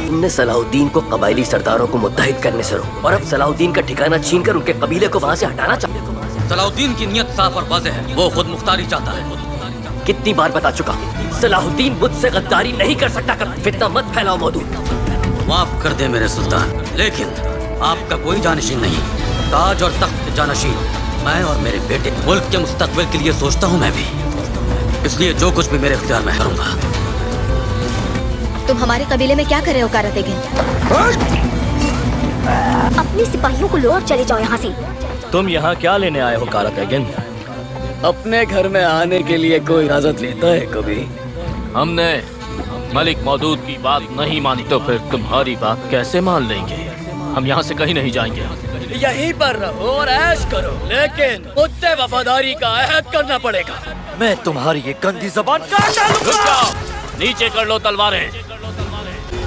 तुमने सलाहुद्दीन को कबायली सरदारों को मुत्तहिद करने से रोका और अब सलाहुद्दीन का ठिकाना छीन कर उनके कबीले को वहाँ से हटाना चाहते हो। सलाहुद्दीन की नियत साफ और वाज़ेह है, वो खुद मुख्तारी चाहता है। कितनी बार बता चुका हूँ, सलाहुद्दीन मुझसे गद्दारी नहीं कर सकता। फितना मत फैलाओ मौदूद। माफ कर दे मेरे सुल्तान, लेकिन आपका कोई जानशीन नहीं। ताज और तख्त के जानशीन मैं और मेरे बेटे। मुल्क के मुस्तकबिल के लिए सोचता हूँ मैं भी, इसलिए जो कुछ भी मेरे इख्तियार में करूँगा। तुम हमारे कबीले में क्या कर रहे हो कारतेगिन? अपने सिपाहियों को लो और चले जाओ यहाँ से। तुम यहाँ क्या लेने आए हो कारतेगिन? अपने घर में आने के लिए कोई इजाजत लेता है कभी? हमने मलिक मौदूद की बात नहीं मानी तो फिर तुम्हारी बात कैसे मान लेंगे? हम यहाँ से कहीं नहीं जाएंगे। यहीं पर रहो और ऐश करो, लेकिन मुझसे वफादारी का अहद करना पड़ेगा। मैं तुम्हारी ये गंदी जबान काट डालूंगा। नीचे कर लो तलवारें।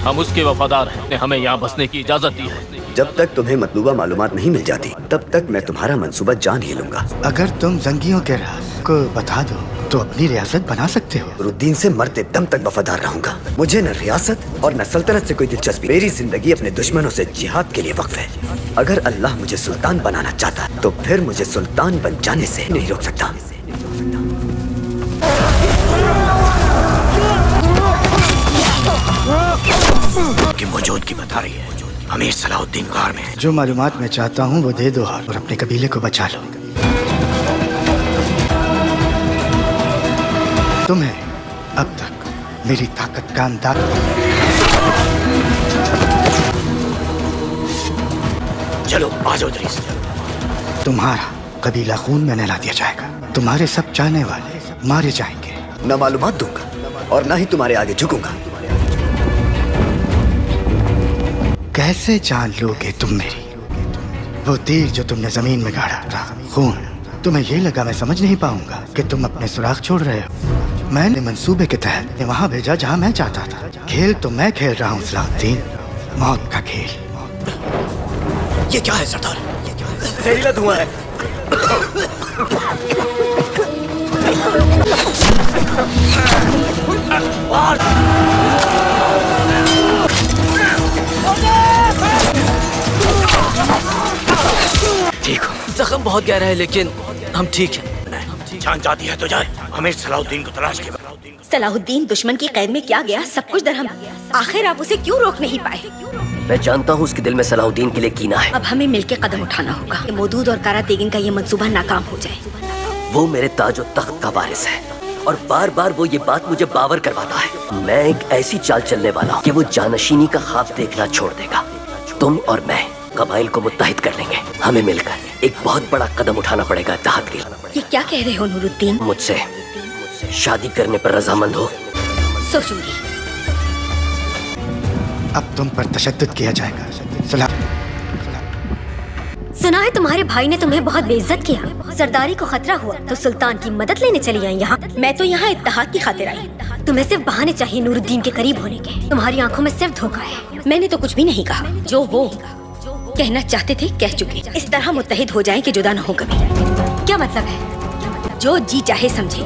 हम उसके वफादार हैं, हमें यहाँ बसने की इजाजत दी है। जब तक तुम्हें मतलूबा मालूमात नहीं मिल जाती तब तक मैं तुम्हारा मंसूबा जान ही लूंगा। अगर तुम जंगियों के राज को बता दो तो अपनी रियासत बना सकते हो। रुद्दीन से मरते दम तक वफादार रहूंगा। मुझे न रियासत और न सल्तनत से कोई दिलचस्पी। मेरी जिंदगी अपने दुश्मनों से जिहाद के लिए वक्फ है। अगर अल्लाह मुझे सुल्तान बनाना चाहता तो फिर मुझे सुल्तान बन जाने से नहीं रोक सकता। की मौजूदगी बता रही है। अमीर सलाहुद्दीन कार में है। जो मालूमात मैं चाहता हूँ वो दे दो और अपने कबीले को बचा लो। तुम्हें अब तक मेरी ताकत का अंदाजा। चलो आ जाओ इदरीस। तुम्हारा कबीला खून में नहला दिया जाएगा। तुम्हारे सब चाहने वाले मारे जाएंगे। न मालूमात दूंगा और न ही तुम्हारे आगे झुकूंगा। कैसे जान लोगे तुम मेरी? वो तीर जो तुमने जमीन में गाड़ा था, खून, तुम्हें ये लगा मैं समझ नहीं पाऊंगा कि तुम अपने सुराग छोड़ रहे हो। मैंने मंसूबे के तहत वहां भेजा जहां मैं चाहता था। खेल तो मैं खेल रहा हूँ सलाहुद्दीन, मौत का खेल। ये क्या है सरदार? जहरीला धुआं है। ठीक हो, जख्म बहुत गहरा है लेकिन हम ठीक हैं। जान जाती है तो जाए। अमीर सलाहुद्दीन को तलाश के। सलाहुद्दीन दुश्मन की कैद में क्या गया, सब कुछ दरहम। आखिर आप उसे क्यों रोक नहीं पाए? मैं जानता हूँ उसके दिल में सलाहुद्दीन के लिए कीना है। अब हमें मिलकर कदम उठाना होगा कि मौदूद और कारतेगिन का ये मंसूबा नाकाम हो जाए। वो मेरे ताज और तख्त का वारिस है और बार बार वो ये बात मुझे बावर करवाता है। मैं एक ऐसी चाल चलने वाला हूँ कि वो जानशीनी का ख्वाब देखना छोड़ देगा। तुम और मैं कबाइल को मुत्तहिद कर लेंगे। हमें मिलकर एक बहुत बड़ा कदम उठाना पड़ेगा इत्तेहाद के लिए। ये क्या कह रहे हो नूरुद्दीन? मुझसे शादी करने पर रजामंद हो? सोचूंगी। अब तुम पर तशद्दुद किया जाएगा। सुना है तुम्हारे भाई ने तुम्हें बहुत बेइज्जत किया। सरदारी को खतरा हुआ तो सुल्तान की मदद लेने चली आई यहाँ। मैं तो यहाँ इत्तेहाद की खातिर आई। तुम्हें सिर्फ बहाने चाहिए नूरुद्दीन के करीब होने के। तुम्हारी आंखों में सिर्फ धोखा है। मैंने तो कुछ भी नहीं कहा। जो वो कहना चाहते थे कह चुके। इस तरह मुत्तहिद हो जाएं कि जुदा न हो कभी। क्या मतलब है? जो जी चाहे समझे।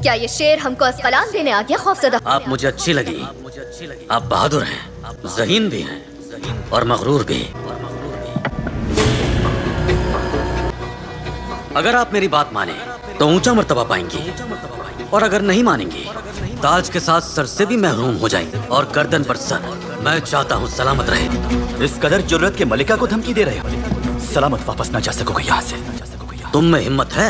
क्या ये शेर हमको अस्कलान देने आ गया? खौफजदा। आप मुझे अच्छी लगी। आप बहादुर हैं, ज़हीन भी हैं और मगरूर भी। अगर आप मेरी बात माने तो ऊंचा मर्तबा पाएंगी और अगर नहीं मानेंगी ताज के साथ सर से भी महरूम हो जाएंगे और गर्दन पर सर। मैं चाहता हूँ सलामत रहे। इस कदर जुर्रत के मलिका को धमकी दे रहे हो? सलामत वापस ना जा सकोगे यहाँ से। तुम में हिम्मत है?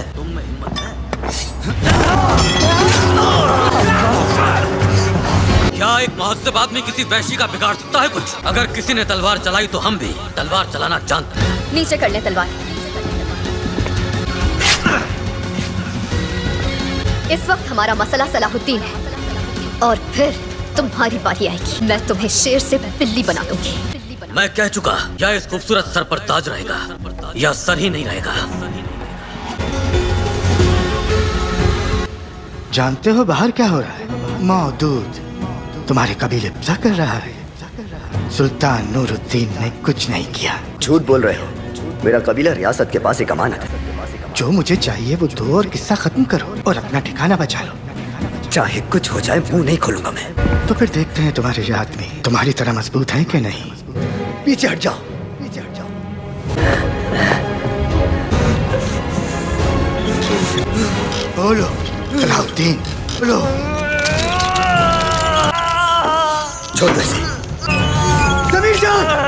क्या एक मुहज्जब आदमी किसी वैशी का बिगाड़ सकता है कुछ? अगर किसी ने तलवार चलाई तो हम भी तलवार चलाना जानते हैं। नीचे कर ले तलवार। इस वक्त हमारा मसला सलाहुद्दीन है और फिर तुम्हारी बारी आएगी। मैं तुम्हें शेर से बिल्ली बना दूंगी। मैं कह चुका, या इस खूबसूरत सर पर ताज रहेगा या सर ही नहीं रहेगा। जानते हो बाहर क्या हो रहा है? मौदूद तुम्हारे कबीले कब्जा कर रहा है। सुल्तान नूरुद्दीन ने कुछ नहीं किया। झूठ बोल रहे हो। मेरा कबीला रियासत के पास एक अमानत है। जो मुझे चाहिए वो दो और किस्सा खत्म करो और अपना ठिकाना बचा लो। चाहे कुछ हो जाए मुंह नहीं खोलूंगा मैं। तो फिर देखते हैं तुम्हारे ये आदमी तुम्हारी तरह मजबूत है कि नहीं। पीछे हट जाओ, पीछे हट जाओ। बोलो सलाहुद्दीन, बोलो। छोड़ दो इसे। जमीर जान,